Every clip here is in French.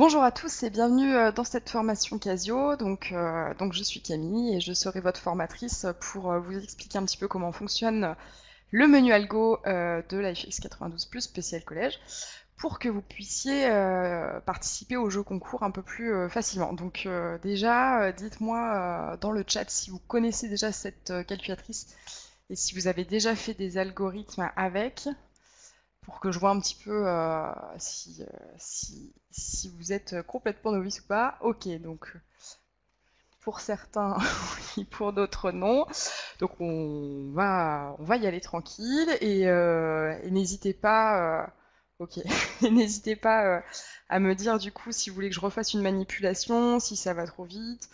Bonjour à tous et bienvenue dans cette formation Casio. Donc je suis Camille et je serai votre formatrice pour vous expliquer un petit peu comment fonctionne le menu algo de la FX 92 Plus spécial collège pour que vous puissiez participer au jeu concours un peu plus facilement. Donc déjà, dites-moi dans le chat si vous connaissez déjà cette calculatrice et si vous avez déjà fait des algorithmes avec, pour que je vois un petit peu si vous êtes complètement novice ou pas. Ok, donc pour certains, oui, pour d'autres, non. Donc on va y aller tranquille et n'hésitez pas. Ok, et n'hésitez pas à me dire du coup si vous voulez que je refasse une manipulation, si ça va trop vite.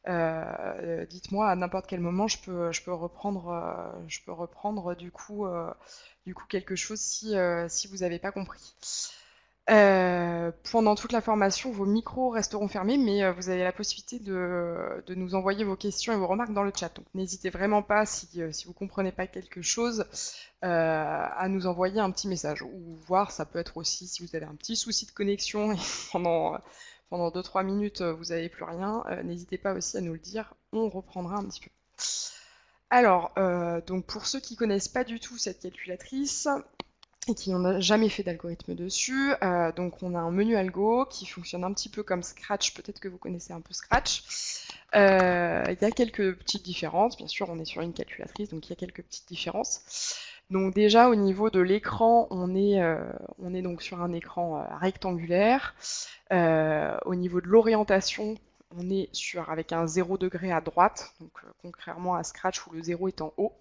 Dites-moi à n'importe quel moment, je peux reprendre du coup quelque chose si vous n'avez pas compris. Pendant toute la formation, vos micros resteront fermés, mais vous avez la possibilité de nous envoyer vos questions et vos remarques dans le chat. Donc n'hésitez vraiment pas, si vous ne comprenez pas quelque chose, à nous envoyer un petit message. Ou voir, ça peut être aussi si vous avez un petit souci de connexion et pendant 2-3 minutes, vous n'avez plus rien, n'hésitez pas aussi à nous le dire, on reprendra un petit peu. Alors, donc pour ceux qui connaissent pas du tout cette calculatrice, et qui n'ont jamais fait d'algorithme dessus. Donc on a un menu algo qui fonctionne un petit peu comme Scratch, peut-être que vous connaissez un peu Scratch. Il y a quelques petites différences, bien sûr on est sur une calculatrice, donc il y a quelques petites différences. Donc déjà au niveau de l'écran, on est donc sur un écran rectangulaire. Au niveau de l'orientation, on est avec un 0 degré à droite, donc contrairement à Scratch où le 0 est en haut.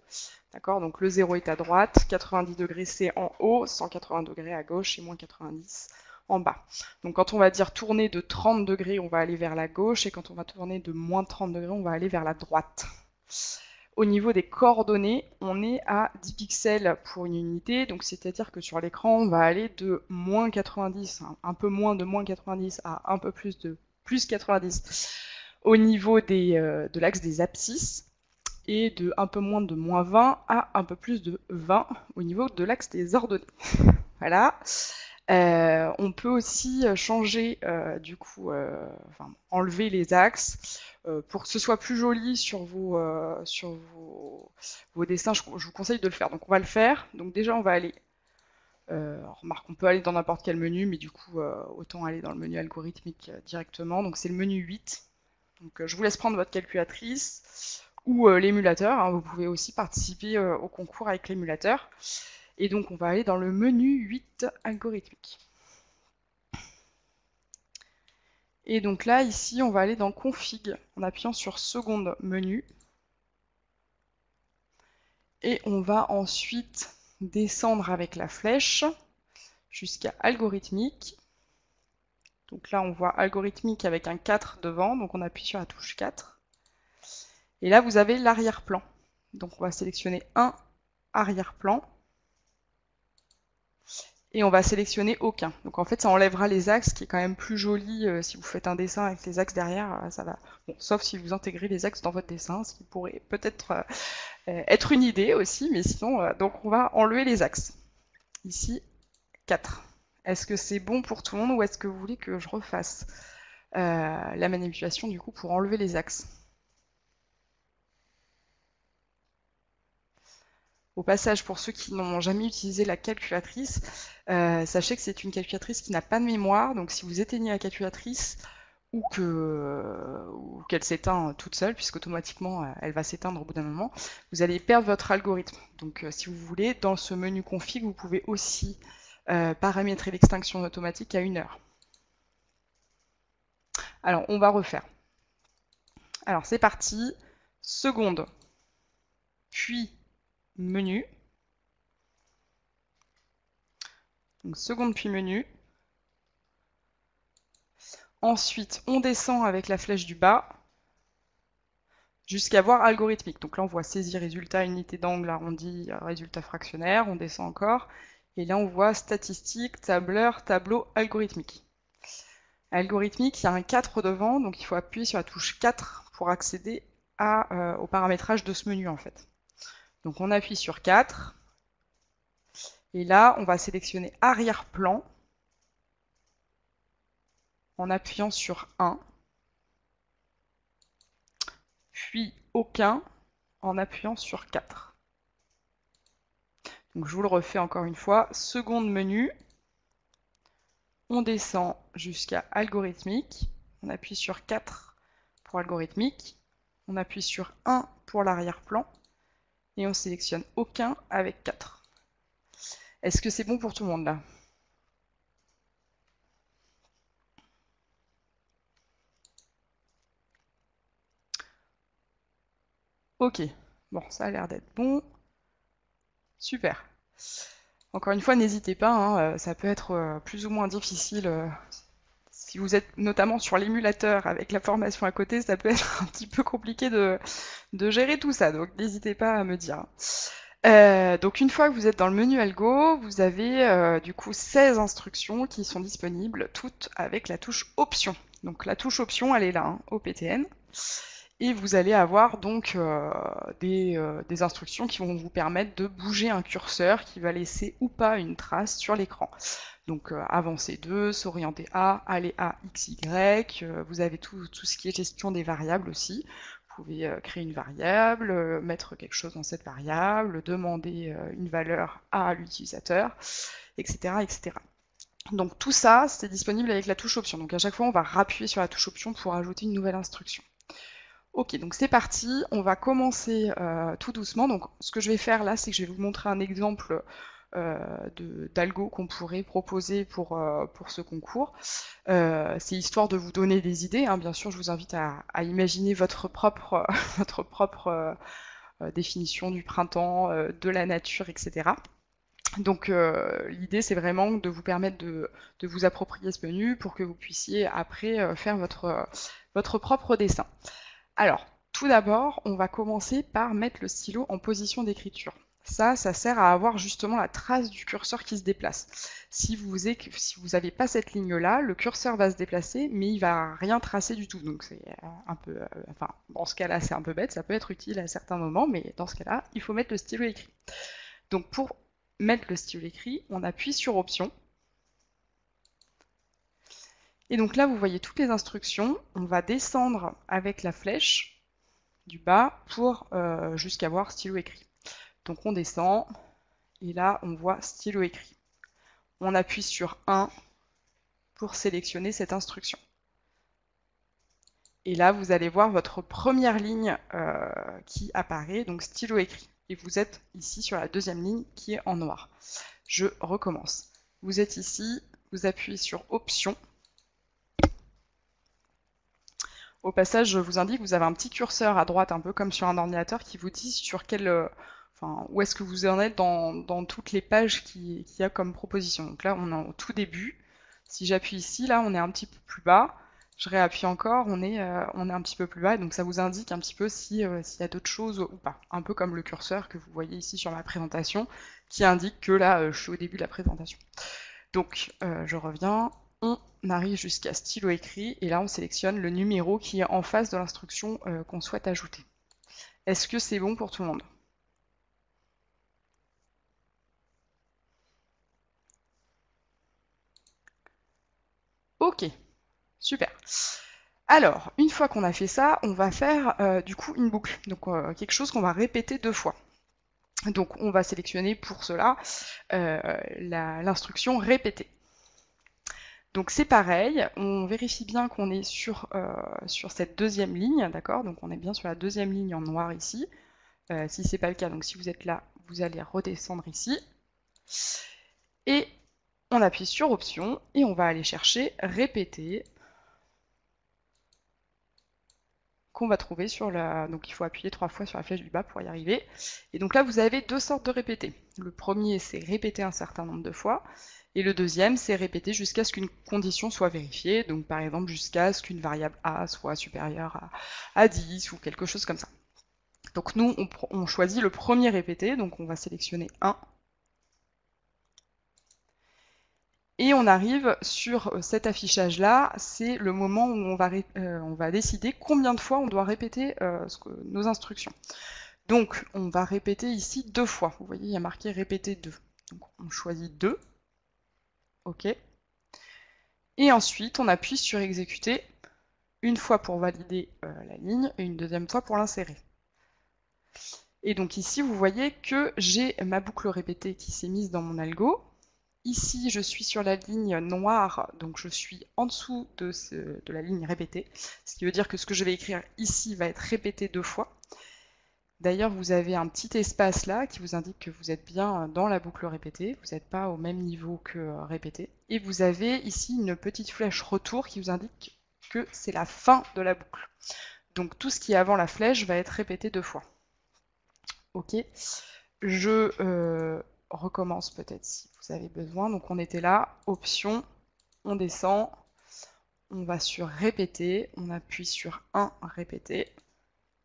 D'accord, donc le 0 est à droite, 90 degrés c'est en haut, 180 degrés à gauche et moins 90 en bas. Donc quand on va dire tourner de 30 degrés, on va aller vers la gauche, et quand on va tourner de moins 30 degrés, on va aller vers la droite. Au niveau des coordonnées, on est à 10 pixels pour une unité, donc c'est-à-dire que sur l'écran, on va aller de moins 90, un peu moins de moins 90 à un peu plus de plus 90 au niveau de l'axe des abscisses, et de un peu moins de moins 20 à un peu plus de 20 au niveau de l'axe des ordonnées. Voilà. On peut aussi changer, enfin, enlever les axes pour que ce soit plus joli sur vos dessins. Je vous conseille de le faire. Donc on va le faire. Donc déjà on va aller. Remarque, on peut aller dans n'importe quel menu, mais du coup autant aller dans le menu algorithmique directement. Donc c'est le menu 8. Donc je vous laisse prendre votre calculatrice ou l'émulateur, hein. Vous pouvez aussi participer au concours avec l'émulateur. Et donc on va aller dans le menu 8 algorithmique. Et donc là, ici, on va aller dans Config en appuyant sur Seconde menu. Et on va ensuite descendre avec la flèche jusqu'à Algorithmique. Donc là, on voit Algorithmique avec un 4 devant, donc on appuie sur la touche 4. Et là, vous avez l'arrière-plan. Donc on va sélectionner un arrière-plan. Et on va sélectionner aucun. Donc en fait, ça enlèvera les axes, qui est quand même plus joli si vous faites un dessin avec les axes derrière, ça va. Bon, sauf si vous intégrez les axes dans votre dessin, ce qui pourrait peut-être être une idée aussi, mais sinon, donc on va enlever les axes. Ici, 4. Est-ce que c'est bon pour tout le monde ou est-ce que vous voulez que je refasse la manipulation du coup pour enlever les axes? Au passage, pour ceux qui n'ont jamais utilisé la calculatrice, sachez que c'est une calculatrice qui n'a pas de mémoire, donc si vous éteignez la calculatrice ou qu'elle s'éteint toute seule, puisqu'automatiquement elle va s'éteindre au bout d'un moment, vous allez perdre votre algorithme. Donc si vous voulez, dans ce menu config, vous pouvez aussi paramétrer l'extinction automatique à 1 heure. Alors on va refaire. Alors c'est parti, seconde, puis menu. Donc seconde puis menu. Ensuite, on descend avec la flèche du bas jusqu'à voir algorithmique. Donc là, on voit saisie résultat, unité d'angle arrondi, résultat fractionnaire. On descend encore. Et là, on voit statistique, tableur, tableau, algorithmique. Algorithmique, il y a un 4 devant, donc il faut appuyer sur la touche 4 pour accéder au paramétrage de ce menu en fait. Donc on appuie sur 4. Et là, on va sélectionner arrière-plan. en appuyant sur 1, puis aucun en appuyant sur 4. Donc je vous le refais encore une fois, seconde menu, on descend jusqu'à algorithmique, on appuie sur 4 pour algorithmique, on appuie sur 1 pour l'arrière-plan, et on sélectionne aucun avec 4. Est-ce que c'est bon pour tout le monde là? Ok, bon, ça a l'air d'être bon. Super. Encore une fois, n'hésitez pas, hein, ça peut être plus ou moins difficile. Si vous êtes notamment sur l'émulateur avec la formation à côté, ça peut être un petit peu compliqué de gérer tout ça, donc n'hésitez pas à me dire. Donc une fois que vous êtes dans le menu Algo, vous avez du coup 16 instructions qui sont disponibles, toutes avec la touche Option. Donc la touche Option, elle est là, hein, OPTN. Et vous allez avoir donc des instructions qui vont vous permettre de bouger un curseur qui va laisser ou pas une trace sur l'écran. Donc avancer 2, s'orienter A, aller à X, Y, vous avez tout ce qui est gestion des variables aussi. Vous pouvez créer une variable, mettre quelque chose dans cette variable, demander une valeur à l'utilisateur, etc., etc. Donc tout ça, c'est disponible avec la touche Option. Donc à chaque fois, on va rappuyer sur la touche Option pour ajouter une nouvelle instruction. Ok, donc c'est parti, on va commencer tout doucement. Donc ce que je vais faire là, c'est que je vais vous montrer un exemple d'algo qu'on pourrait proposer pour ce concours. C'est histoire de vous donner des idées, hein. Bien sûr, je vous invite à imaginer votre propre, votre propre définition du printemps, de la nature, etc. Donc l'idée, c'est vraiment de vous permettre de vous approprier ce menu pour que vous puissiez après faire votre propre dessin. Alors, tout d'abord, on va commencer par mettre le stylo en position d'écriture. Ça sert à avoir justement la trace du curseur qui se déplace. Si vous n'avez pas cette ligne-là, le curseur va se déplacer, mais il va rien tracer du tout. Donc c'est un peu, enfin, dans ce cas-là, c'est un peu bête, ça peut être utile à certains moments, mais dans ce cas-là, il faut mettre le stylo écrit. Donc pour mettre le stylo écrit, on appuie sur Option. Et donc là, vous voyez toutes les instructions. On va descendre avec la flèche du bas pour jusqu'à voir stylo écrit. Donc on descend, et là on voit stylo écrit. On appuie sur 1 pour sélectionner cette instruction. Et là vous allez voir votre première ligne qui apparaît, donc stylo écrit. Et vous êtes ici sur la deuxième ligne qui est en noir. Je recommence. Vous êtes ici, vous appuyez sur Option. Au passage, je vous indique que vous avez un petit curseur à droite, un peu comme sur un ordinateur, qui vous dit sur où est-ce que vous en êtes dans toutes les pages qu'il y a comme proposition. Donc là, on est au tout début. Si j'appuie ici, là, on est un petit peu plus bas. Je réappuie encore, on est un petit peu plus bas. Donc ça vous indique un petit peu s'il y a d'autres choses ou pas. Un peu comme le curseur que vous voyez ici sur ma présentation, qui indique que là, je suis au début de la présentation. Donc, je reviens. On arrive jusqu'à stylo écrit, et là on sélectionne le numéro qui est en face de l'instruction qu'on souhaite ajouter. Est-ce que c'est bon pour tout le monde? Ok, super. Alors, une fois qu'on a fait ça, on va faire du coup une boucle, donc quelque chose qu'on va répéter 2 fois. Donc on va sélectionner pour cela l'instruction répéter. Donc c'est pareil, on vérifie bien qu'on est sur cette deuxième ligne, d'accord? Donc on est bien sur la deuxième ligne en noir ici. Si c'est pas le cas, donc si vous êtes là, vous allez redescendre ici. Et on appuie sur Option, et on va aller chercher répéter, qu'on va trouver sur la... Donc il faut appuyer 3 fois sur la flèche du bas pour y arriver. Et donc là, vous avez 2 sortes de répéter. Le premier, c'est répéter un certain nombre de fois. Et le deuxième, c'est répéter jusqu'à ce qu'une condition soit vérifiée, donc par exemple jusqu'à ce qu'une variable A soit supérieure à 10 ou quelque chose comme ça. Donc nous, on choisit le premier répété, donc on va sélectionner 1. Et on arrive sur cet affichage-là, c'est le moment où on va décider combien de fois on doit répéter nos instructions. Donc on va répéter ici 2 fois. Vous voyez, il y a marqué répéter 2. Donc on choisit 2. OK. Et ensuite, on appuie sur exécuter une fois pour valider la ligne et une deuxième fois pour l'insérer. Et donc ici, vous voyez que j'ai ma boucle répétée qui s'est mise dans mon algo. Ici, je suis sur la ligne noire, donc je suis en dessous de la ligne répétée, ce qui veut dire que ce que je vais écrire ici va être répété 2 fois. D'ailleurs, vous avez un petit espace là qui vous indique que vous êtes bien dans la boucle répétée, vous n'êtes pas au même niveau que répété. Et vous avez ici une petite flèche retour qui vous indique que c'est la fin de la boucle. Donc tout ce qui est avant la flèche va être répété 2 fois. Ok, je recommence peut-être si vous avez besoin. Donc on était là, option, on descend, on va sur répéter, on appuie sur 1, répéter,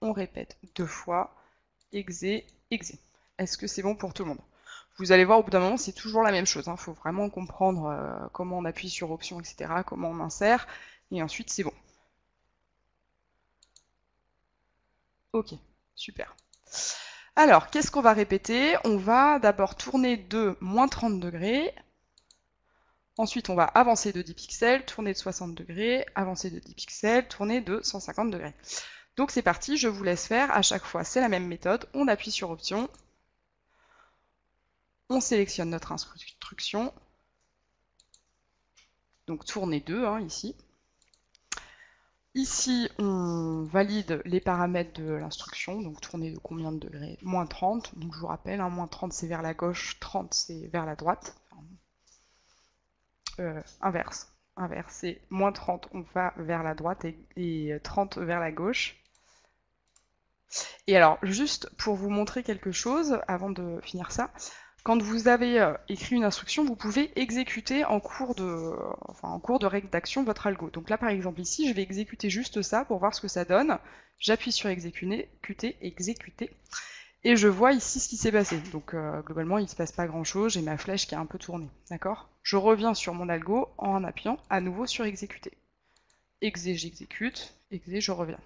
on répète 2 fois, exé, exé. Est-ce que c'est bon pour tout le monde? Vous allez voir, au bout d'un moment, c'est toujours la même chose. Il faut vraiment comprendre comment on appuie sur option, etc., comment on insère, et ensuite c'est bon. Ok, super. Alors, qu'est-ce qu'on va répéter? On va d'abord tourner de moins 30 degrés, ensuite on va avancer de 10 pixels, tourner de 60 degrés, avancer de 10 pixels, tourner de 150 degrés. Donc c'est parti, je vous laisse faire, à chaque fois c'est la même méthode, on appuie sur option, on sélectionne notre instruction, donc tourner 2 ici. Ici, on valide les paramètres de l'instruction, donc tourner de combien de degrés? Moins 30, donc je vous rappelle, moins 30 c'est vers la gauche, 30 c'est vers la droite. Inverse, c'est moins 30 on va vers la droite et 30 vers la gauche. Et alors, juste pour vous montrer quelque chose, avant de finir ça, quand vous avez écrit une instruction, vous pouvez exécuter en cours de rédaction votre algo. Donc là, par exemple, ici, je vais exécuter juste ça pour voir ce que ça donne. J'appuie sur exécuter, et je vois ici ce qui s'est passé. Donc globalement, il ne se passe pas grand-chose, j'ai ma flèche qui a un peu tourné, d'accord? Je reviens sur mon algo en appuyant à nouveau sur exécuter. Exé, j'exécute, exé, je reviens.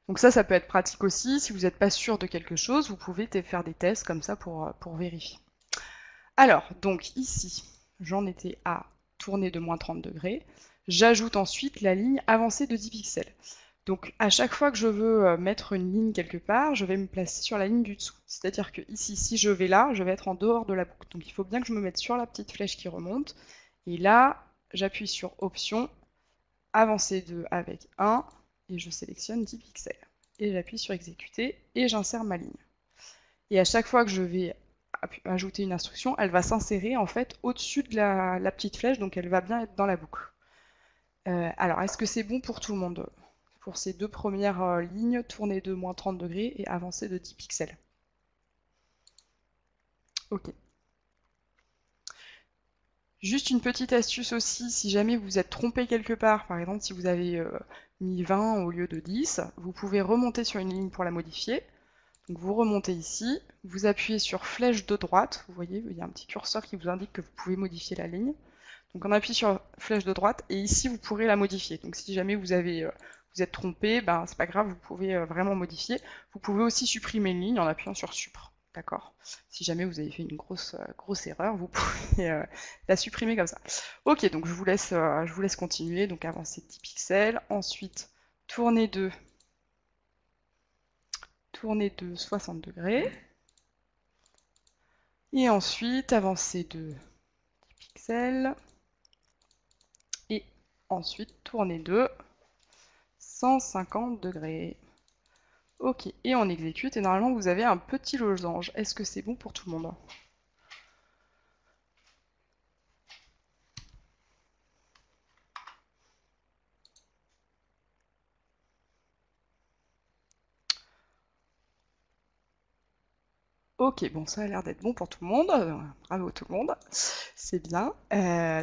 Donc ça peut être pratique aussi, si vous n'êtes pas sûr de quelque chose, vous pouvez faire des tests comme ça pour vérifier. Alors, donc ici, j'en étais à tourner de moins 30 degrés, j'ajoute ensuite la ligne avancée de 10 pixels. Donc à chaque fois que je veux mettre une ligne quelque part, je vais me placer sur la ligne du dessous. C'est-à-dire que ici, si je vais là, je vais être en dehors de la boucle. Donc il faut bien que je me mette sur la petite flèche qui remonte. Et là, j'appuie sur option, avancer 2 avec 1, et je sélectionne 10 pixels. Et j'appuie sur exécuter, et j'insère ma ligne. Et à chaque fois que je vais ajouter une instruction, elle va s'insérer en fait au-dessus de la petite flèche, donc elle va bien être dans la boucle. Alors, est-ce que c'est bon pour tout le monde? Pour ces deux premières lignes, tourner de moins 30 degrés et avancer de 10 pixels. Ok. Juste une petite astuce aussi, si jamais vous êtes trompé quelque part, par exemple si vous avez mis 20 au lieu de 10, vous pouvez remonter sur une ligne pour la modifier. Donc vous remontez ici, vous appuyez sur flèche de droite, vous voyez, il y a un petit curseur qui vous indique que vous pouvez modifier la ligne. Donc on appuie sur flèche de droite et ici vous pourrez la modifier. Donc si jamais vous êtes trompé, ben c'est pas grave, vous pouvez vraiment modifier. Vous pouvez aussi supprimer une ligne en appuyant sur Supr. D'accord? Si jamais vous avez fait une grosse erreur, vous pouvez la supprimer comme ça. Ok, donc je vous laisse continuer. Donc avancer de 10 pixels. Ensuite, tourner de 60 degrés. Et ensuite, avancer de 10 pixels. Et ensuite, tourner de 150 degrés. Ok, et on exécute, et normalement vous avez un petit losange. Est-ce que c'est bon pour tout le monde? Ok, bon, ça a l'air d'être bon pour tout le monde. Bravo tout le monde, c'est bien.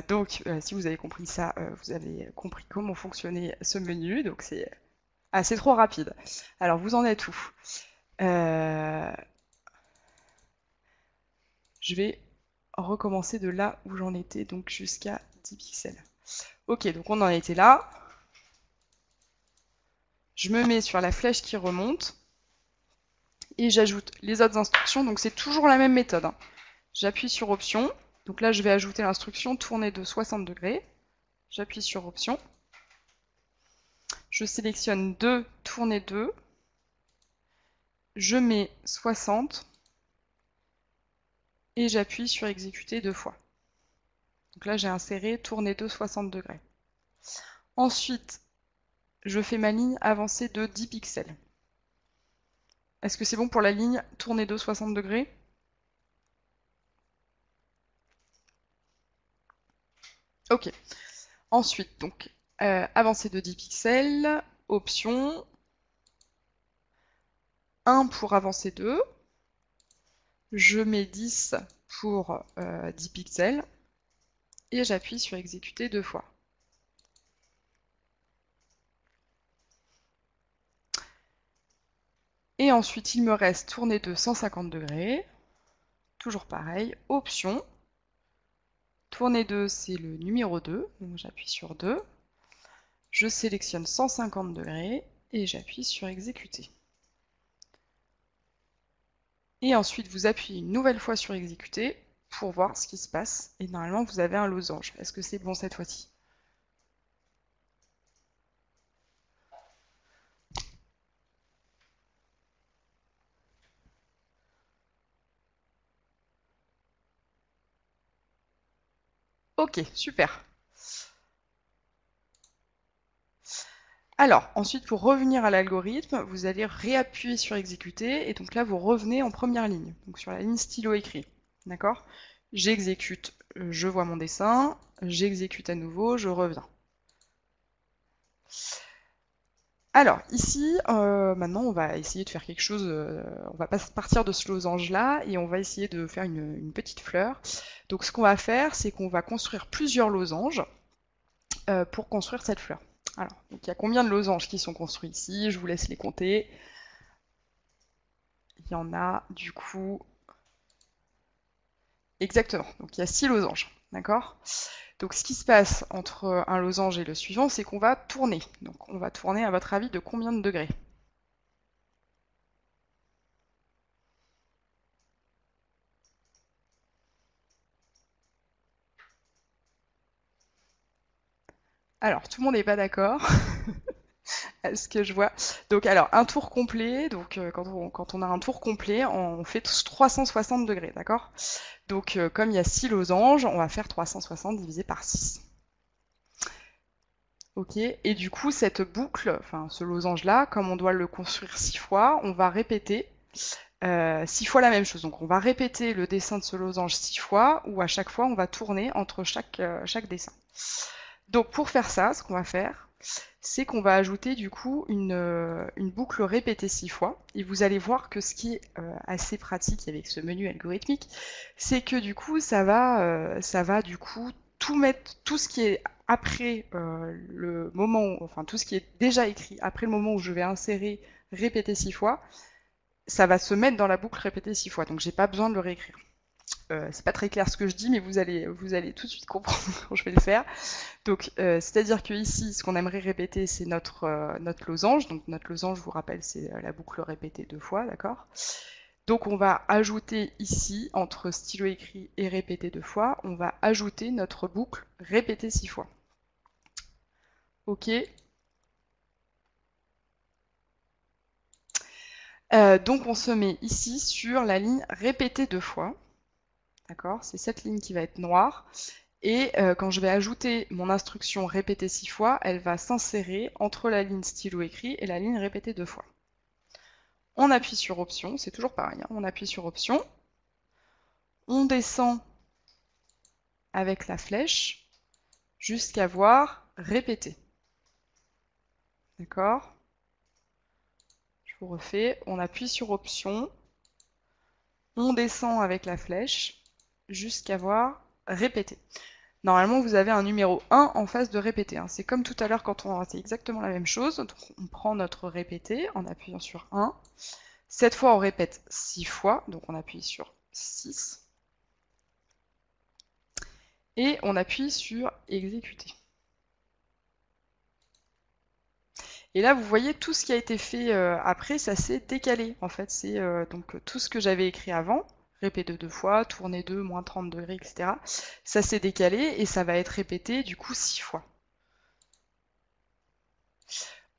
Donc, si vous avez compris ça, vous avez compris comment fonctionnait ce menu, donc c'est trop rapide. Alors, vous en êtes où? Je vais recommencer de là où j'en étais, donc jusqu'à 10 pixels. Ok, donc on en était là. Je me mets sur la flèche qui remonte. Et j'ajoute les autres instructions, donc c'est toujours la même méthode. J'appuie sur option, donc là je vais ajouter l'instruction tourner de 60 degrés, j'appuie sur option, je sélectionne 2, tourner 2, je mets 60 et j'appuie sur exécuter 2 fois. Donc là j'ai inséré tourner 2 60 degrés. Ensuite, je fais ma ligne avancée de 10 pixels. Est-ce que c'est bon pour la ligne tourner 2 60 degrés? Ok. Ensuite, donc, avancer de 10 pixels, option, 1 pour avancer 2, je mets 10 pour 10 pixels, et j'appuie sur exécuter 2 fois. Et ensuite, il me reste tourner de 150 degrés, toujours pareil, option, tourner 2, c'est le numéro 2, donc j'appuie sur 2, je sélectionne 150 degrés, et j'appuie sur exécuter. Et ensuite, vous appuyez une nouvelle fois sur exécuter pour voir ce qui se passe. Et normalement, vous avez un losange. Est-ce que c'est bon cette fois-ci? Ok, super. Alors, ensuite, pour revenir à l'algorithme, vous allez réappuyer sur exécuter, et donc là, vous revenez en première ligne, donc sur la ligne stylo écrit. D'accord? J'exécute, je vois mon dessin, j'exécute à nouveau, je reviens. Alors, ici, maintenant, on va essayer de faire quelque chose, on va pas partir de ce losange-là, et on va essayer de faire une petite fleur. Donc, ce qu'on va faire, c'est qu'on va construire plusieurs losanges pour construire cette fleur. Alors, donc il y a combien de losanges qui sont construits ici? Je vous laisse les compter. Il y en a, du coup... Exactement, donc il y a 6 losanges, d'accord? Donc ce qui se passe entre un losange et le suivant, c'est qu'on va tourner. Donc on va tourner, à votre avis, de combien de degrés? Alors, tout le monde n'est pas d'accord à ce que je vois. Donc alors, un tour complet, donc quand on a un tour complet, on fait 360 degrés, d'accord? Donc comme il y a 6 losanges, on va faire 360 divisé par 6. Ok, et du coup, cette boucle, enfin ce losange-là, comme on doit le construire 6 fois, on va répéter 6 fois la même chose. Donc on va répéter le dessin de ce losange 6 fois, ou à chaque fois on va tourner entre chaque dessin. Donc pour faire ça, ce qu'on va faire, c'est qu'on va ajouter du coup une boucle répétée 6 fois. Et vous allez voir que ce qui est assez pratique avec ce menu algorithmique, c'est que du coup ça va du coup tout mettre, tout ce qui est après le moment, enfin tout ce qui est déjà écrit après le moment où je vais insérer répéter 6 fois, ça va se mettre dans la boucle répétée 6 fois. Donc j'ai pas besoin de le réécrire. C'est pas très clair ce que je dis, mais vous allez tout de suite comprendre quand je vais le faire. Donc, c'est-à-dire que ici, ce qu'on aimerait répéter, c'est notre losange. Donc, notre losange, je vous rappelle, c'est la boucle répétée 2 fois, d'accord? Donc, on va ajouter ici, entre stylo écrit et répété 2 fois, on va ajouter notre boucle répétée 6 fois. Ok. Donc, on se met ici sur la ligne répétée 2 fois. D'accord? C'est cette ligne qui va être noire. Et quand je vais ajouter mon instruction répéter 6 fois, elle va s'insérer entre la ligne stylo écrit et la ligne répétée 2 fois. On appuie sur option, c'est toujours pareil, hein, on appuie sur option, on descend avec la flèche jusqu'à voir répéter. D'accord? Je vous refais, on appuie sur option, on descend avec la flèche jusqu'à voir répéter. Normalement, vous avez un numéro 1 en face de répéter. Hein. C'est comme tout à l'heure quand c'est exactement la même chose. Donc, on prend notre répété en appuyant sur 1. Cette fois, on répète 6 fois. Donc, on appuie sur 6. Et on appuie sur exécuter. Et là, vous voyez, tout ce qui a été fait après, ça s'est décalé. En fait, c'est donc tout ce que j'avais écrit avant. Répéter 2 fois, tourner 2, moins 30 degrés, etc. Ça s'est décalé et ça va être répété du coup 6 fois.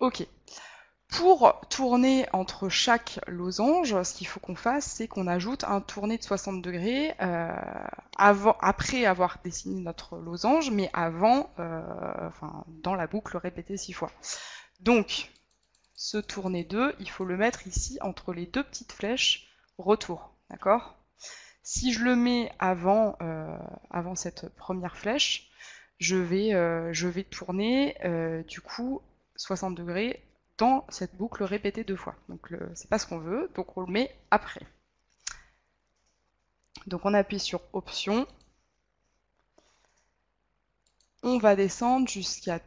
Ok. Pour tourner entre chaque losange, ce qu'il faut qu'on fasse, c'est qu'on ajoute un tourné de 60 degrés après avoir dessiné notre losange, mais avant, dans la boucle répétée 6 fois. Donc, ce tourné 2, il faut le mettre ici entre les deux petites flèches retour, d'accord? Si je le mets avant cette première flèche, je vais tourner du coup 60 degrés dans cette boucle répétée 2 fois. Donc c'est pas ce qu'on veut, donc on le met après. Donc on appuie sur Option. On va descendre jusqu'à...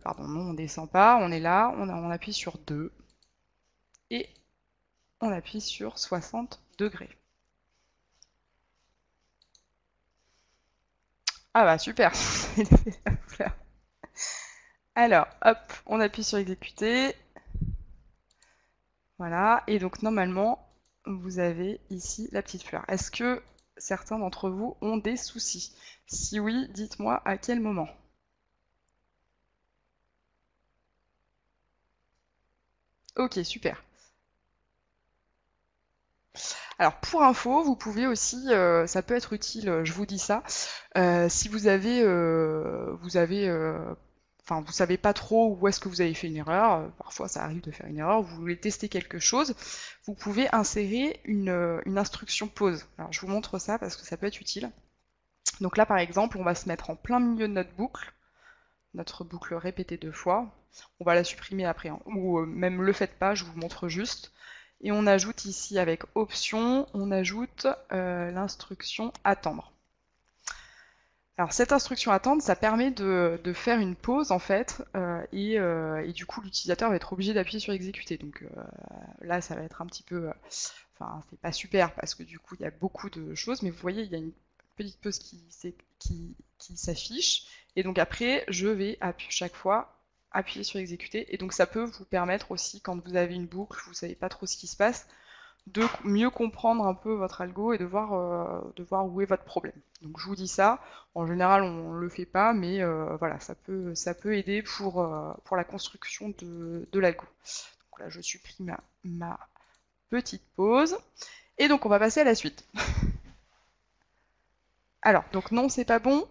pardon, non, on descend pas, on est là, on appuie sur 2. Et on appuie sur 60 degrés. Ah bah super. Alors, hop, on appuie sur exécuter. Voilà, et donc normalement, vous avez ici la petite fleur. Est-ce que certains d'entre vous ont des soucis? Si oui, dites-moi à quel moment. Ok, super. Alors pour info, vous pouvez aussi, ça peut être utile, je vous dis ça, si vous savez pas trop où est-ce que vous avez fait une erreur, parfois ça arrive de faire une erreur, vous voulez tester quelque chose, vous pouvez insérer une instruction pause. Alors je vous montre ça parce que ça peut être utile. Donc là par exemple, on va se mettre en plein milieu de notre boucle répétée 2 fois. On va la supprimer après, hein, ou même le faites pas, je vous montre juste. Et on ajoute ici avec option, on ajoute l'instruction attendre. Alors cette instruction attendre, ça permet de faire une pause en fait, et du coup l'utilisateur va être obligé d'appuyer sur exécuter. Donc là ça va être un petit peu, c'est pas super parce que du coup il y a beaucoup de choses, mais vous voyez il y a une petite pause qui s'affiche, et donc après je vais chaque fois appuyer sur exécuter, et donc ça peut vous permettre aussi quand vous avez une boucle, vous savez pas trop ce qui se passe, de mieux comprendre un peu votre algo et de voir où est votre problème. Donc je vous dis ça, en général on ne le fait pas, mais voilà, ça peut aider pour la construction de l'algo. Donc là je supprime ma petite pause, et donc on va passer à la suite. Alors, donc non, c'est pas bon.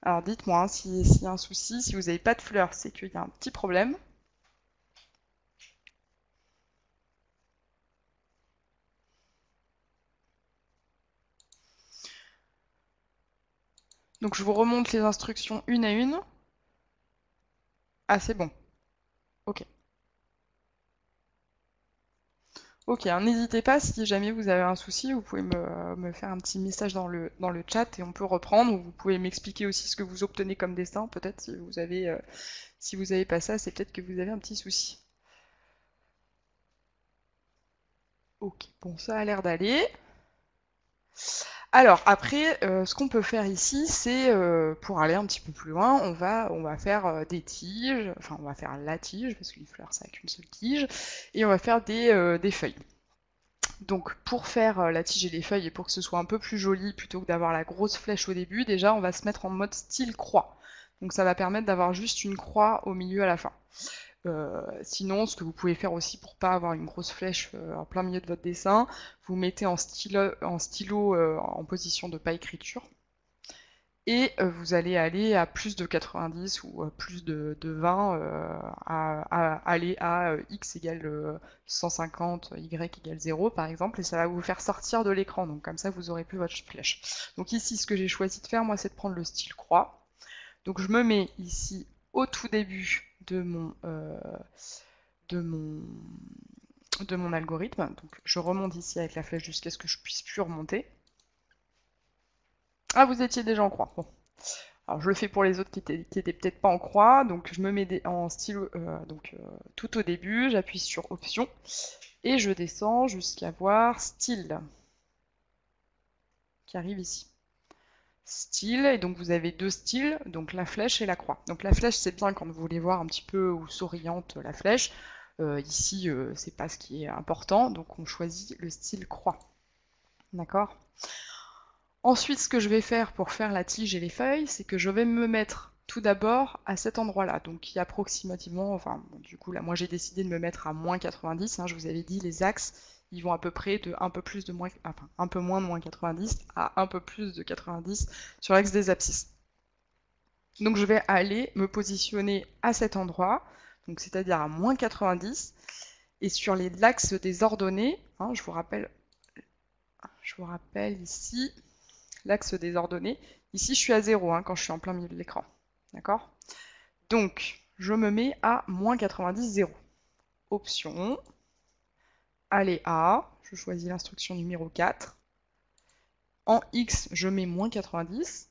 Alors dites-moi hein, s'il y a un souci, si vous n'avez pas de fleurs, c'est qu'il y a un petit problème. Donc je vous remonte les instructions une à une. Ah, c'est bon. Ok. Ok, hein, n'hésitez pas, si jamais vous avez un souci, vous pouvez me faire un petit message dans le chat et on peut reprendre, ou vous pouvez m'expliquer aussi ce que vous obtenez comme dessin, peut-être si vous avez pas ça, c'est peut-être que vous avez un petit souci. Ok, bon, ça a l'air d'aller. Alors après, ce qu'on peut faire ici, c'est pour aller un petit peu plus loin, on va faire des tiges, enfin on va faire la tige, parce qu'une fleur ça n'a qu'une seule tige, et on va faire des feuilles. Donc pour faire la tige et les feuilles, et pour que ce soit un peu plus joli, plutôt que d'avoir la grosse flèche au début, déjà on va se mettre en mode style croix. Donc ça va permettre d'avoir juste une croix au milieu à la fin. Sinon, ce que vous pouvez faire aussi pour pas avoir une grosse flèche en plein milieu de votre dessin, vous mettez en stylo en position de pas écriture, et vous allez aller à plus de 90 ou plus de 20, aller à x égale 150, y égale 0 par exemple, et ça va vous faire sortir de l'écran, donc comme ça vous aurez plus votre flèche. Donc ici, ce que j'ai choisi de faire, moi, c'est de prendre le style croix. Donc je me mets ici au tout début de mon algorithme. Donc je remonte ici avec la flèche jusqu'à ce que je puisse plus remonter. Ah, vous étiez déjà en croix. Bon. Alors je le fais pour les autres qui étaient peut-être pas en croix. Donc je me mets en stylo tout au début, j'appuie sur option et je descends jusqu'à voir style qui arrive ici. Style, et donc vous avez deux styles, donc la flèche et la croix. Donc la flèche, c'est bien quand vous voulez voir un petit peu où s'oriente la flèche. Ici, c'est pas ce qui est important, donc on choisit le style croix. D'accord? Ensuite, ce que je vais faire pour faire la tige et les feuilles, c'est que je vais me mettre tout d'abord à cet endroit-là, donc qui est approximativement, enfin bon, du coup là moi j'ai décidé de me mettre à moins 90, hein, je vous avais dit les axes ils vont à peu près de un peu plus de moins, enfin un peu moins de moins 90 à un peu plus de 90 sur l'axe des abscisses. Donc je vais aller me positionner à cet endroit, donc c'est-à-dire à moins 90, et sur l'axe des ordonnées, hein, je vous rappelle ici l'axe des ordonnées. Ici, je suis à 0 hein, quand je suis en plein milieu de l'écran. D'accord? Donc, je me mets à moins 90, 0. Option, aléa, je choisis l'instruction numéro 4. En X, je mets moins 90.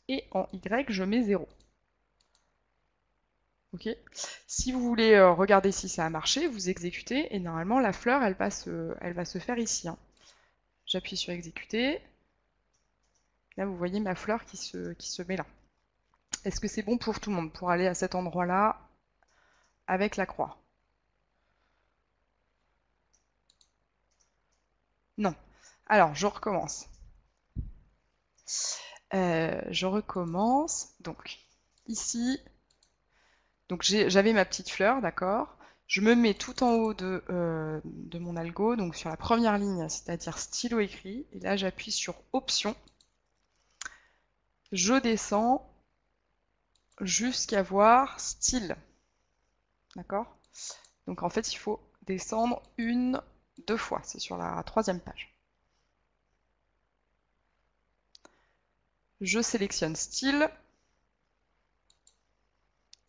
Et en Y, je mets 0. Ok. Si vous voulez regarder si ça a marché, vous exécutez et normalement la fleur, elle va se faire ici. Hein. J'appuie sur exécuter. Là, vous voyez ma fleur qui se met là. Est-ce que c'est bon pour tout le monde, pour aller à cet endroit-là avec la croix? Non. Alors, je recommence. Je recommence. Donc, ici, donc j'avais ma petite fleur, d'accord? Je me mets tout en haut de mon algo, donc sur la première ligne, c'est-à-dire stylo écrit. Et là, j'appuie sur Option. Je descends jusqu'à voir Style. D'accord? Donc en fait, il faut descendre deux fois. C'est sur la 3e page. Je sélectionne Style.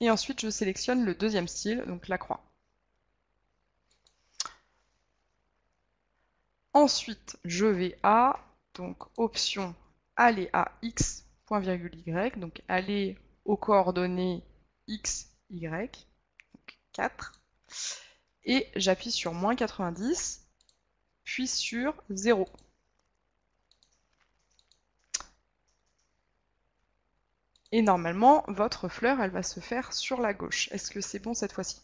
Et ensuite, je sélectionne le 2e style, donc la croix. Ensuite, je vais à, donc option, aller à x, point virgule y, donc aller aux coordonnées x, y, donc 4, et j'appuie sur moins 90, puis sur 0. Et normalement, votre fleur, elle va se faire sur la gauche. Est-ce que c'est bon cette fois-ci?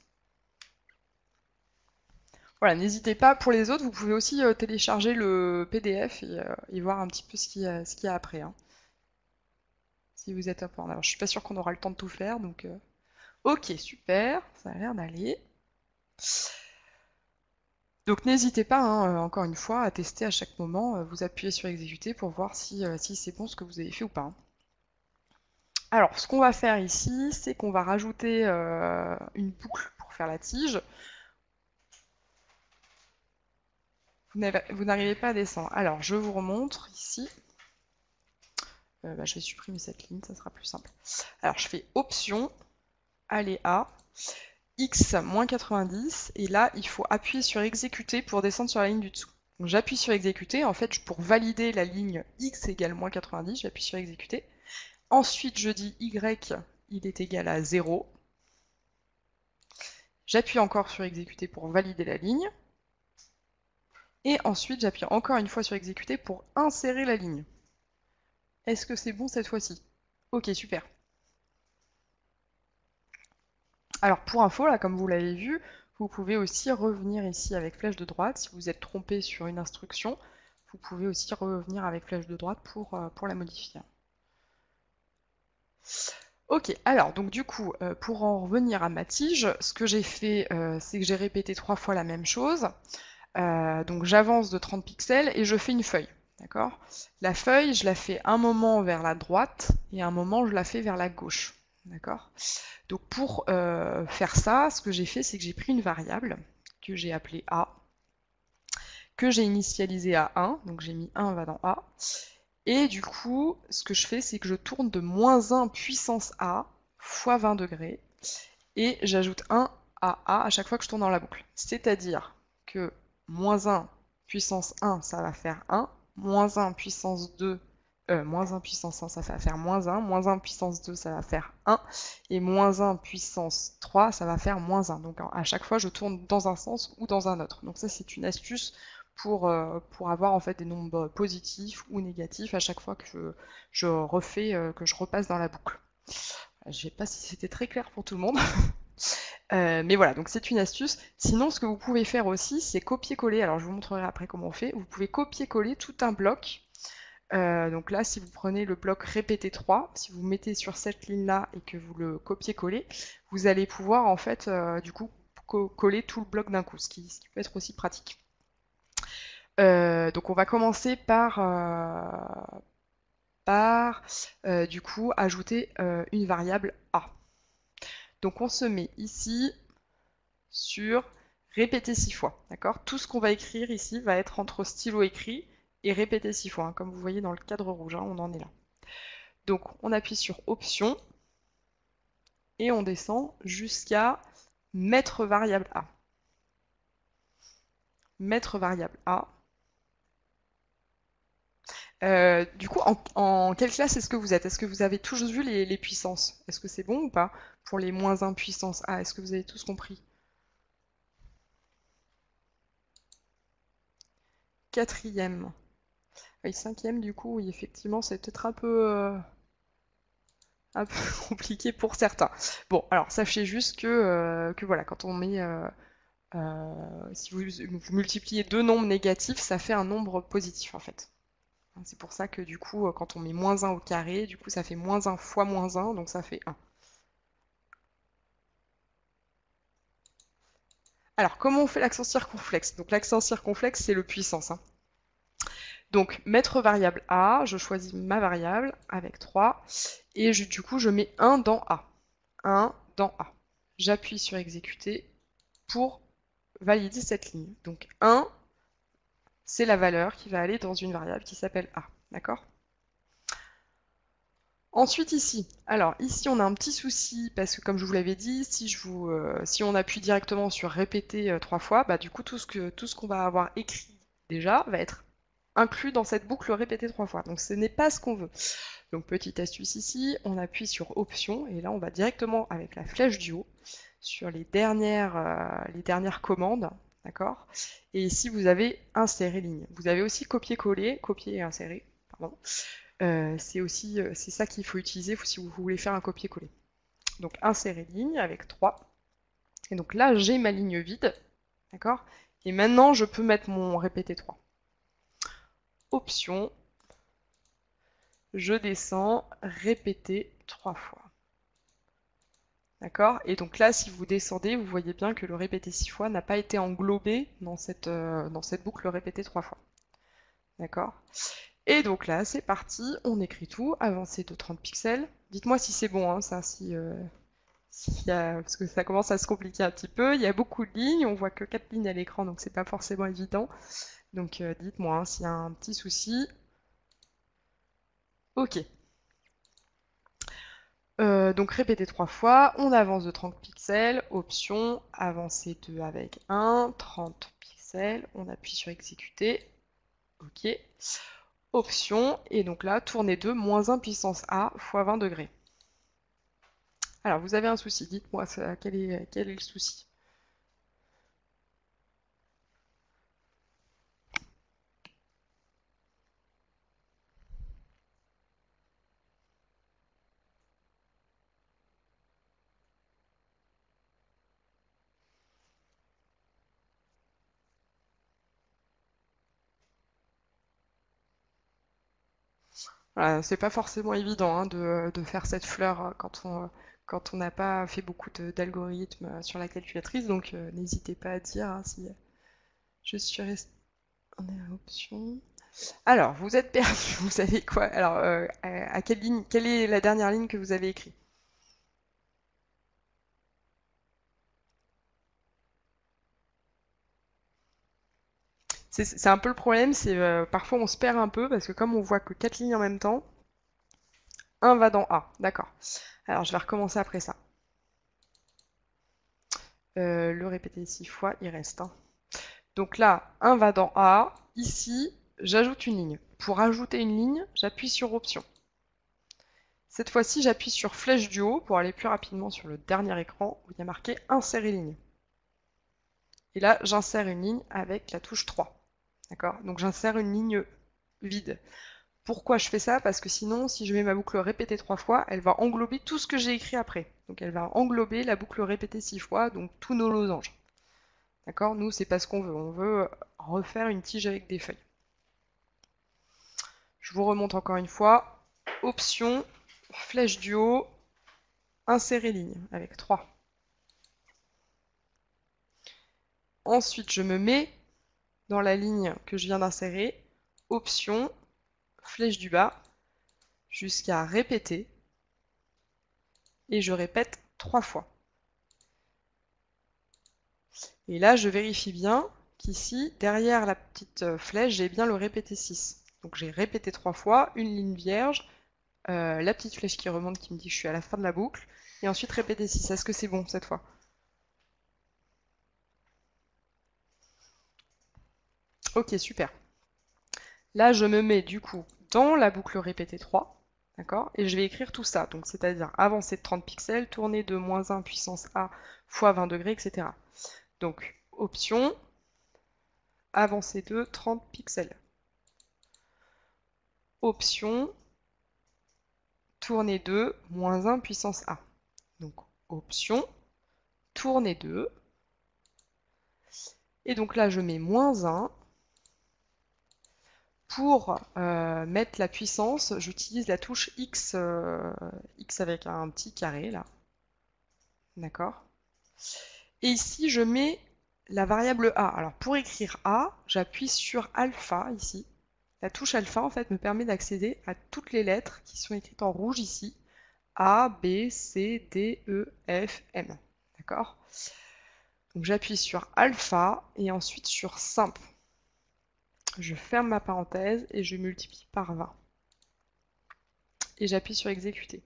Voilà, n'hésitez pas. Pour les autres, vous pouvez aussi télécharger le PDF et voir un petit peu ce qu'il y a après. Hein. Si vous êtes un peu en avance. Je suis pas sûre qu'on aura le temps de tout faire, donc... Ok, super, ça a l'air d'aller. Donc n'hésitez pas, hein, encore une fois, à tester à chaque moment. Vous appuyez sur exécuter pour voir si c'est bon ce que vous avez fait ou pas. Hein. Alors, ce qu'on va faire ici, c'est qu'on va rajouter une boucle pour faire la tige. Vous n'arrivez pas à descendre. Alors, je vous remontre ici. Je vais supprimer cette ligne, ça sera plus simple. Alors, je fais Option, aller à X moins 90, et là, il faut appuyer sur exécuter pour descendre sur la ligne du dessous. Donc j'appuie sur exécuter, en fait, pour valider la ligne X égale moins 90, j'appuie sur exécuter. Ensuite, je dis Y, il est égal à 0. J'appuie encore sur exécuter pour valider la ligne. Et ensuite, j'appuie encore une fois sur exécuter pour insérer la ligne. Est-ce que c'est bon cette fois-ci? Ok, super. Alors pour info, là, comme vous l'avez vu, vous pouvez aussi revenir ici avec flèche de droite. Si vous êtes trompé sur une instruction, vous pouvez aussi revenir avec flèche de droite pour la modifier. Ok, alors donc du coup, pour en revenir à ma tige, ce que j'ai fait, c'est que j'ai répété 3 fois la même chose. Donc j'avance de 30 pixels et je fais une feuille. D'accord? La feuille, je la fais un moment vers la droite et un moment je la fais vers la gauche. D'accord? Donc pour faire ça, ce que j'ai fait, c'est que j'ai pris une variable que j'ai appelée A, que j'ai initialisée à 1, donc j'ai mis 1 va dans A, et du coup, ce que je fais, c'est que je tourne de moins 1 puissance A fois 20 degrés, et j'ajoute 1 à A à chaque fois que je tourne dans la boucle. C'est-à-dire que moins 1 puissance 1, ça va faire 1, moins 1 puissance 2, moins 1 puissance 1, ça va faire moins 1, moins 1 puissance 2, ça va faire 1, et moins 1 puissance 3, ça va faire moins 1. Donc à chaque fois, je tourne dans un sens ou dans un autre. Donc ça, c'est une astuce pour avoir en fait des nombres positifs ou négatifs à chaque fois que je refais, que je repasse dans la boucle. Je ne sais pas si c'était très clair pour tout le monde. Mais voilà, donc c'est une astuce. Sinon, ce que vous pouvez faire aussi, c'est copier-coller. Alors, je vous montrerai après comment on fait. Vous pouvez copier-coller tout un bloc Donc là, si vous prenez le bloc répété 3, si vous mettez sur cette ligne-là et que vous le copiez-collez, vous allez pouvoir en fait, du coup, coller tout le bloc d'un coup, ce qui peut être aussi pratique. Donc on va commencer par du coup ajouter une variable A. Donc on se met ici sur répéter 6 fois, d'accord? Tout ce qu'on va écrire ici va être entre stylo écrit et répéter 6 fois, hein, comme vous voyez dans le cadre rouge, hein, on en est là. Donc on appuie sur option et on descend jusqu'à mettre variable A. Mettre variable A. Du coup, en quelle classe est-ce que vous êtes? Est-ce que vous avez tous vu les puissances? Est-ce que c'est bon ou pas? Pour les moins 1 puissance A, est-ce que vous avez tous compris? Quatrième. Oui, cinquième, du coup, oui, effectivement, c'est peut-être un peu compliqué pour certains. Bon, alors sachez juste que voilà, quand on met si vous multipliez deux nombres négatifs, ça fait un nombre positif en fait. C'est pour ça que du coup, quand on met moins 1 au carré, du coup ça fait moins 1 fois moins 1, donc ça fait 1. Alors, comment on fait l'accent circonflexe? Donc l'accent circonflexe, c'est le puissance, hein. Donc, mettre variable A, je choisis ma variable avec 3, et du coup, je mets 1 dans A. 1 dans A. J'appuie sur exécuter pour valider cette ligne. Donc 1, c'est la valeur qui va aller dans une variable qui s'appelle A. D'accord? Ensuite ici, alors ici on a un petit souci parce que comme je vous l'avais dit, si on appuie directement sur répéter 3 fois, bah du coup tout ce qu'on va avoir écrit déjà va être inclus dans cette boucle répétée 3 fois. Donc ce n'est pas ce qu'on veut. Donc petite astuce ici, on appuie sur option et là on va directement avec la flèche du haut sur les dernières commandes, d'accord? Et ici vous avez insérer ligne. Vous avez aussi copier-coller, copier et insérer, pardon. C'est ça qu'il faut utiliser si vous voulez faire un copier-coller. Donc insérer ligne avec 3. Et donc là j'ai ma ligne vide, d'accord? Et maintenant je peux mettre mon répété 3. Option, je descends, répéter 3 fois. D'accord? Et donc là, si vous descendez, vous voyez bien que le répéter 6 fois n'a pas été englobé dans cette boucle répétée 3 fois. D'accord? Et donc là, c'est parti, on écrit tout, avancé de 30 pixels. Dites-moi si c'est bon, hein, ça, parce que ça commence à se compliquer un petit peu. Il y a beaucoup de lignes, on voit que 4 lignes à l'écran, donc c'est pas forcément évident. Donc dites-moi hein, s'il y a un petit souci. Ok. Donc répéter 3 fois, on avance de 30 pixels, option, avancer 2 avec 1, 30 pixels, on appuie sur exécuter, ok, option, et donc là, tourner 2, moins 1 puissance A, fois 20 degrés. Alors vous avez un souci, dites-moi quel est le souci. Voilà, c'est pas forcément évident hein, de faire cette fleur quand on n'a pas fait beaucoup d'algorithmes sur la calculatrice, donc n'hésitez pas à dire hein, si je suis restée. On est à option. Alors, vous êtes perdu, vous savez quoi? Alors, à quelle ligne, quelle est la dernière ligne que vous avez écrite? C'est un peu le problème, c'est parfois on se perd un peu parce que comme on voit que 4 lignes en même temps, un va dans A, d'accord. Alors, je vais recommencer après ça. Le répéter 6 fois, il reste. Hein. Donc là, un va dans A. Ici, j'ajoute une ligne. Pour ajouter une ligne, j'appuie sur Option. Cette fois-ci, j'appuie sur flèche du haut pour aller plus rapidement sur le dernier écran où il y a marqué Insérer ligne. Et là, j'insère une ligne avec la touche 3. D'accord? Donc j'insère une ligne vide. Pourquoi je fais ça? Parce que sinon, si je mets ma boucle répétée 3 fois, elle va englober tout ce que j'ai écrit après. Donc elle va englober la boucle répétée 6 fois, donc tous nos losanges. D'accord? Nous, c'est pas ce qu'on veut. On veut refaire une tige avec des feuilles. Je vous remonte encore une fois. Option, flèche du haut, insérer ligne avec 3. Ensuite, je me mets dans la ligne que je viens d'insérer. Option, flèche du bas, jusqu'à répéter. Et je répète 3 fois. Et là, je vérifie bien qu'ici, derrière la petite flèche, j'ai bien le répété 6. Donc j'ai répété 3 fois, une ligne vierge, la petite flèche qui remonte qui me dit que je suis à la fin de la boucle, et ensuite répéter 6. Est-ce que c'est bon cette fois? Ok, super. Là, je me mets du coup dans la boucle répétée 3, d'accord? Et je vais écrire tout ça, donc c'est-à-dire avancer de 30 pixels, tourner de -1 puissance A fois 20 degrés, etc. Donc, option, avancer de 30 pixels. Option, tourner de -1 puissance A. Donc, option, tourner de. Et donc là, je mets -1. Pour mettre la puissance, j'utilise la touche X, X avec un petit carré, là. D'accord? Et ici, je mets la variable A. Alors, pour écrire A, j'appuie sur alpha, ici. La touche alpha, en fait, me permet d'accéder à toutes les lettres qui sont écrites en rouge, ici. A, B, C, D, E, F, M. D'accord? Donc, j'appuie sur alpha et ensuite sur simple. Je ferme ma parenthèse et je multiplie par 20. Et j'appuie sur exécuter.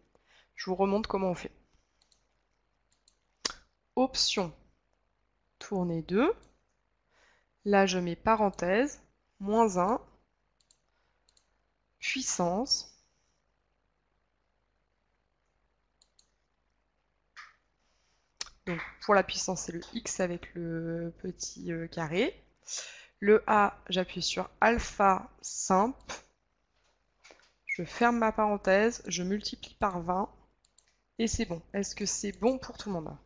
Je vous remontre comment on fait. Option, tourner 2. Là, je mets parenthèse, -1, puissance. Donc, pour la puissance, c'est le X avec le petit carré. Le A, j'appuie sur alpha simple. Je ferme ma parenthèse, je multiplie par 20. Et c'est bon. Est-ce que c'est bon pour tout le monde?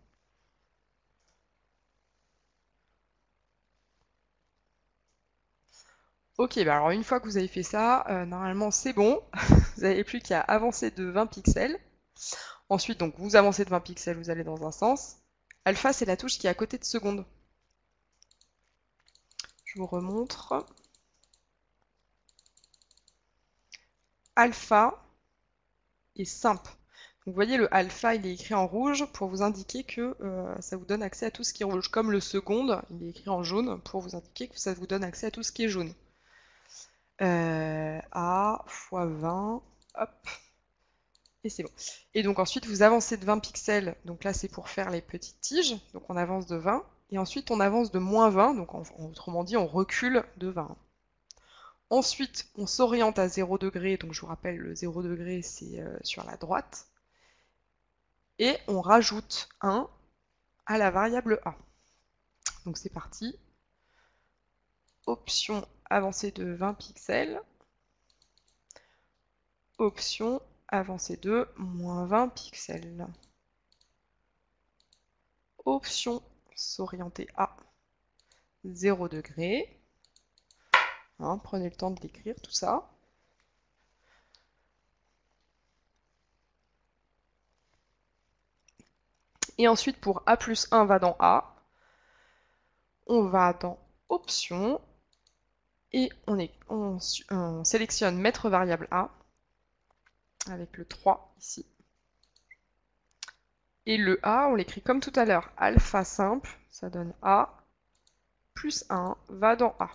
Ok, bah alors une fois que vous avez fait ça, normalement c'est bon. Vous n'avez plus qu'à avancer de 20 pixels. Ensuite, donc vous avancez de 20 pixels, vous allez dans un sens. Alpha, c'est la touche qui est à côté de seconde. Je vous remontre. Alpha est simple. Donc vous voyez, le alpha, il est écrit en rouge pour vous indiquer que ça vous donne accès à tout ce qui est rouge. Comme le seconde, il est écrit en jaune pour vous indiquer que ça vous donne accès à tout ce qui est jaune. A fois 20, hop, et c'est bon. Et donc ensuite, vous avancez de 20 pixels, donc là c'est pour faire les petites tiges, donc on avance de 20, et ensuite on avance de -20, donc autrement dit, on recule de 20. Ensuite, on s'oriente à 0 degré, donc je vous rappelle, le 0 degré c'est sur la droite, et on rajoute 1 à la variable A. Donc c'est parti. Option avancer de 20 pixels. Option avancer de -20 pixels. Option s'orienter à 0 degré. Hein, prenez le temps de l'écrire, tout ça. Et ensuite, pour A plus 1 va dans A, on va dans Option et on sélectionne mettre variable A avec le 3 ici. Et le A, on l'écrit comme tout à l'heure, alpha simple, ça donne A, plus 1 va dans A.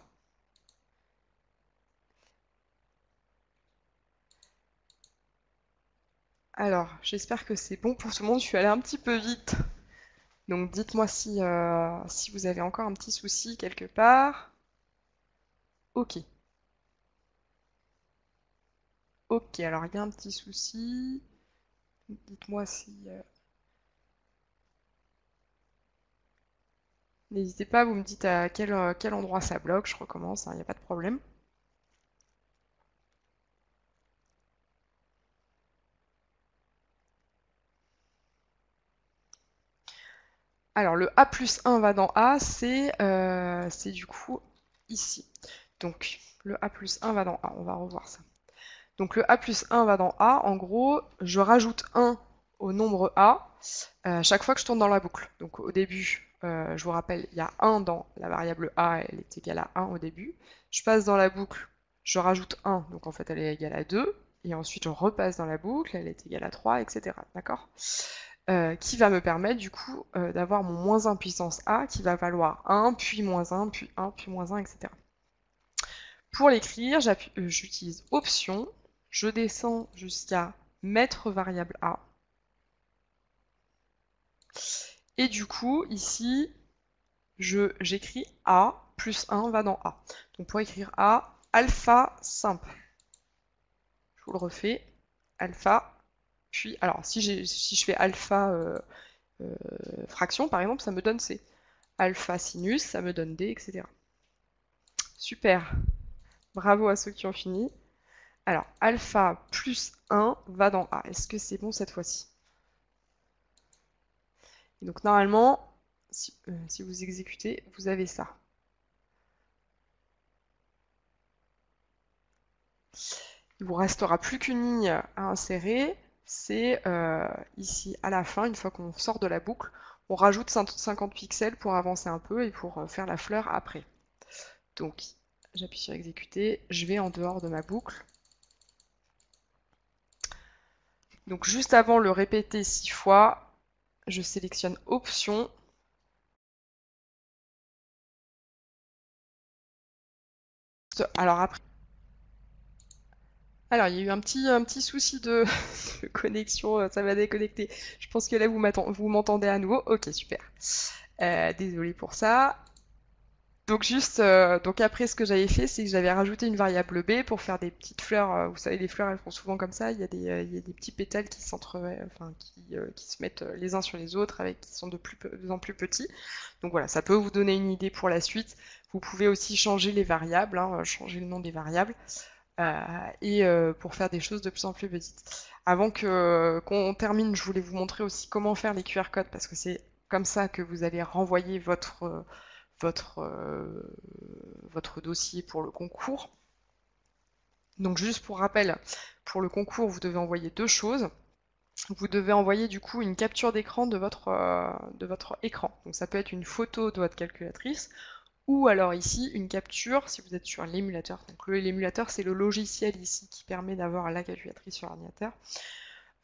Alors, j'espère que c'est bon pour tout le monde, je suis allée un petit peu vite. Donc dites-moi si, si vous avez encore un petit souci quelque part. Ok. Ok, alors il y a un petit souci. Dites-moi si... N'hésitez pas, vous me dites à quel endroit ça bloque, je recommence, il n'y a pas de problème. Alors le A plus 1 va dans A, c'est du coup ici. Donc le A plus 1 va dans A, on va revoir ça. Donc le A plus 1 va dans A. En gros, je rajoute 1 au nombre A chaque fois que je tourne dans la boucle. Donc au début, je vous rappelle, il y a 1 dans la variable A, elle est égale à 1 au début. Je passe dans la boucle, je rajoute 1, donc en fait elle est égale à 2. Et ensuite je repasse dans la boucle, elle est égale à 3, etc. D'accord? Qui va me permettre du coup d'avoir mon moins 1 puissance A qui va valoir 1, puis moins 1, puis 1, puis moins 1, etc. Pour l'écrire, j'utilise option, je descends jusqu'à mettre variable A. Et du coup, ici, j'écris A plus 1 va dans A. Donc pour écrire A, alpha simple. Je vous le refais. Alpha, puis, alors si je fais alpha fraction, par exemple, ça me donne C. Alpha sinus, ça me donne D, etc. Super. Bravo à ceux qui ont fini. Alors, alpha plus 1 va dans A. Est-ce que c'est bon cette fois-ci? Donc normalement, si vous exécutez, vous avez ça. Il vous restera plus qu'une ligne à insérer. C'est ici à la fin, une fois qu'on sort de la boucle, on rajoute 50 pixels pour avancer un peu et pour faire la fleur après. Donc j'appuie sur exécuter, je vais en dehors de ma boucle. Donc juste avant le répéter 6 fois, je sélectionne option. Alors après, alors il y a eu un petit souci de, de connexion, ça m'a déconnecté. Je pense que là vous m'entendez à nouveau. Ok, super. Désolé pour ça. Donc donc après ce que j'avais fait, c'est que j'avais rajouté une variable B pour faire des petites fleurs. Vous savez, les fleurs elles font souvent comme ça. Il y a des petits pétales qui qui se mettent les uns sur les autres, qui sont de plus en plus petits. Donc voilà, ça peut vous donner une idée pour la suite. Vous pouvez aussi changer les variables, changer le nom des variables, pour faire des choses de plus en plus petites. Avant qu'on termine, je voulais vous montrer aussi comment faire les QR codes parce que c'est comme ça que vous allez renvoyer votre dossier pour le concours. Donc juste pour rappel, pour le concours, vous devez envoyer deux choses. Vous devez envoyer du coup une capture d'écran de votre écran. Donc ça peut être une photo de votre calculatrice, ou alors ici une capture si vous êtes sur l'émulateur. Donc l'émulateur c'est le logiciel ici qui permet d'avoir la calculatrice sur l'ordinateur.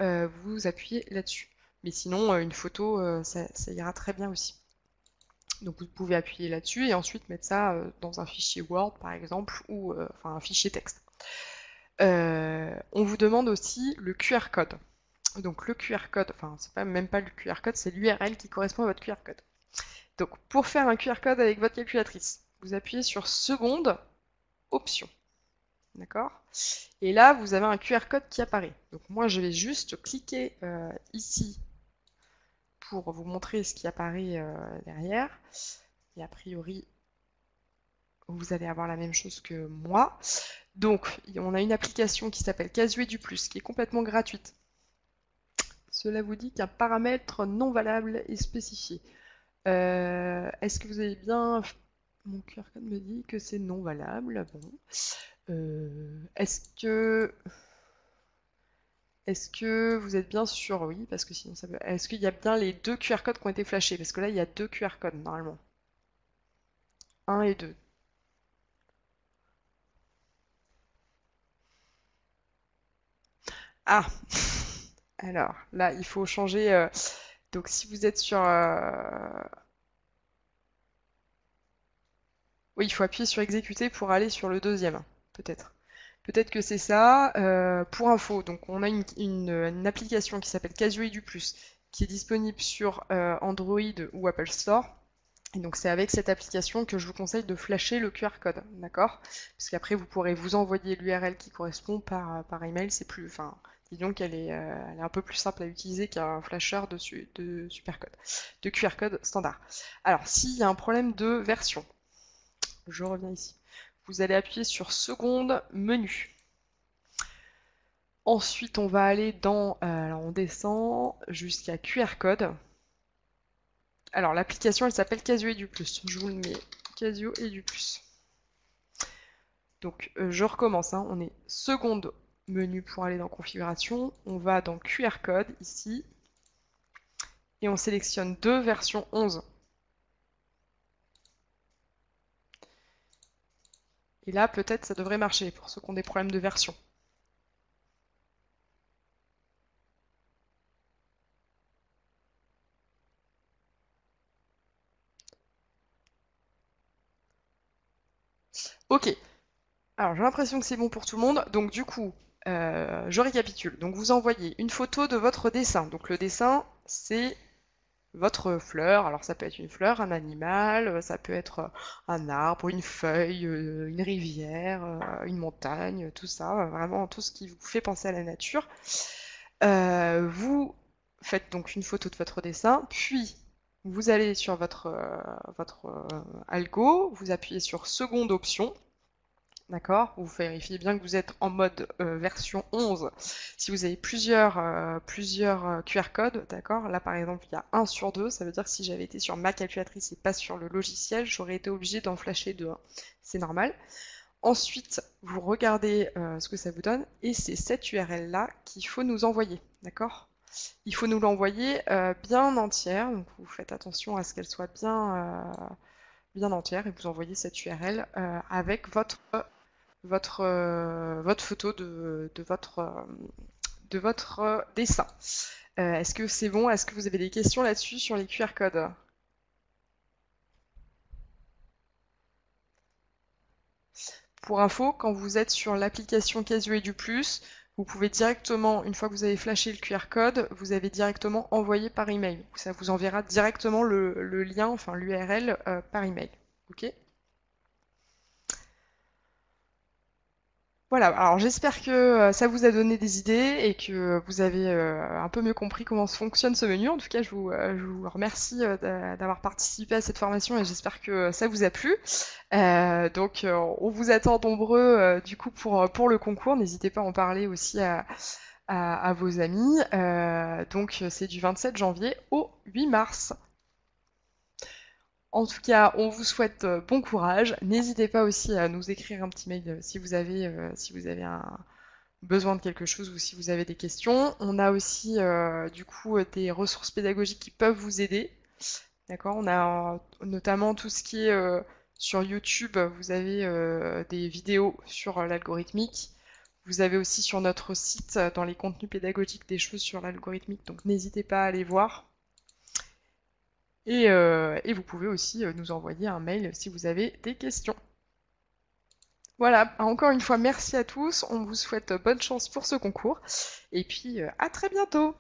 Vous appuyez là-dessus. Mais sinon une photo ça ira très bien aussi. Donc vous pouvez appuyer là-dessus et ensuite mettre ça dans un fichier Word par exemple, ou enfin un fichier texte. On vous demande aussi le QR code. Donc le QR code, enfin c'est même pas le QR code, c'est l'URL qui correspond à votre QR code. Donc pour faire un QR code avec votre calculatrice, vous appuyez sur seconde, option. D'accord? Et là, vous avez un QR code qui apparaît. Donc moi, je vais juste cliquer ici pour vous montrer ce qui apparaît derrière. Et a priori, vous allez avoir la même chose que moi. Donc, on a une application qui s'appelle Casio du Plus, qui est complètement gratuite. Cela vous dit qu'un paramètre non valable est spécifié. Est-ce que vous avez bien... Mon QR code me dit que c'est non valable. Bon. Est-ce que vous êtes bien sûr? Oui, parce que sinon ça peut... Est-ce qu'il y a bien les deux QR codes qui ont été flashés? Parce que là, il y a deux QR codes normalement. 1 et 2. Ah! Alors, là, il faut changer... Donc, si vous êtes sur... Oui, il faut appuyer sur exécuter pour aller sur le deuxième, peut-être. Peut-être que c'est ça. Pour info, donc on a une application qui s'appelle Casio du Plus, qui est disponible sur Android ou Apple Store. Et donc c'est avec cette application que je vous conseille de flasher le QR code, d'accord? Parce qu'après vous pourrez vous envoyer l'URL qui correspond par email. C'est plus, enfin, disons qu'elle est, elle est un peu plus simple à utiliser qu'un flasher de supercode, de QR code standard. Alors s'il y a un problème de version, je reviens ici. Vous allez appuyer sur seconde menu. Ensuite, on va aller dans... alors, on descend jusqu'à QR code. Alors, l'application, elle s'appelle Casio et du Plus. Je vous le mets. Casio et du Plus. Donc, je recommence. On est seconde menu pour aller dans configuration, on va dans QR code ici, et on sélectionne 2 version 11. Et là, peut-être ça devrait marcher pour ceux qui ont des problèmes de version. Ok, alors j'ai l'impression que c'est bon pour tout le monde. Donc du coup, je récapitule. Donc vous envoyez une photo de votre dessin. Donc le dessin, c'est votre fleur. Alors ça peut être une fleur, un animal, ça peut être un arbre, une feuille, une rivière, une montagne, tout ça, vraiment tout ce qui vous fait penser à la nature. Vous faites donc une photo de votre dessin, puis vous allez sur votre algo, vous appuyez sur seconde option, d'accord? Vous vérifiez bien que vous êtes en mode version 11. Si vous avez plusieurs QR codes, d'accord? Là par exemple il y a 1 sur 2, ça veut dire que si j'avais été sur ma calculatrice et pas sur le logiciel, j'aurais été obligée d'en flasher 2. C'est normal. Ensuite, vous regardez ce que ça vous donne, et c'est cette URL là qu'il faut nous envoyer, d'accord? Il faut nous l'envoyer bien entière, donc vous faites attention à ce qu'elle soit bien entière, et vous envoyez cette URL avec votre photo de votre dessin. Est-ce que c'est bon? Est-ce que vous avez des questions là-dessus sur les QR codes? Pour info, quand vous êtes sur l'application Casio Edu Plus, vous pouvez directement, une fois que vous avez flashé le QR code, vous avez directement envoyé par email. Ça vous enverra directement le lien, enfin l'URL par email. Ok? Voilà, alors j'espère que ça vous a donné des idées et que vous avez un peu mieux compris comment fonctionne ce menu. En tout cas, je vous remercie d'avoir participé à cette formation et j'espère que ça vous a plu. Donc, on vous attend nombreux du coup pour le concours. N'hésitez pas à en parler aussi à vos amis. Donc, c'est du 27 janvier au 8 mars. En tout cas, on vous souhaite bon courage. N'hésitez pas aussi à nous écrire un petit mail si vous avez besoin de quelque chose ou si vous avez des questions. On a aussi du coup des ressources pédagogiques qui peuvent vous aider. D'accord? On a notamment tout ce qui est sur YouTube, vous avez des vidéos sur l'algorithmique. Vous avez aussi sur notre site, dans les contenus pédagogiques, des choses sur l'algorithmique, donc n'hésitez pas à aller voir. Et vous pouvez aussi nous envoyer un mail si vous avez des questions. Voilà, encore une fois, merci à tous. On vous souhaite bonne chance pour ce concours. Et puis, à très bientôt!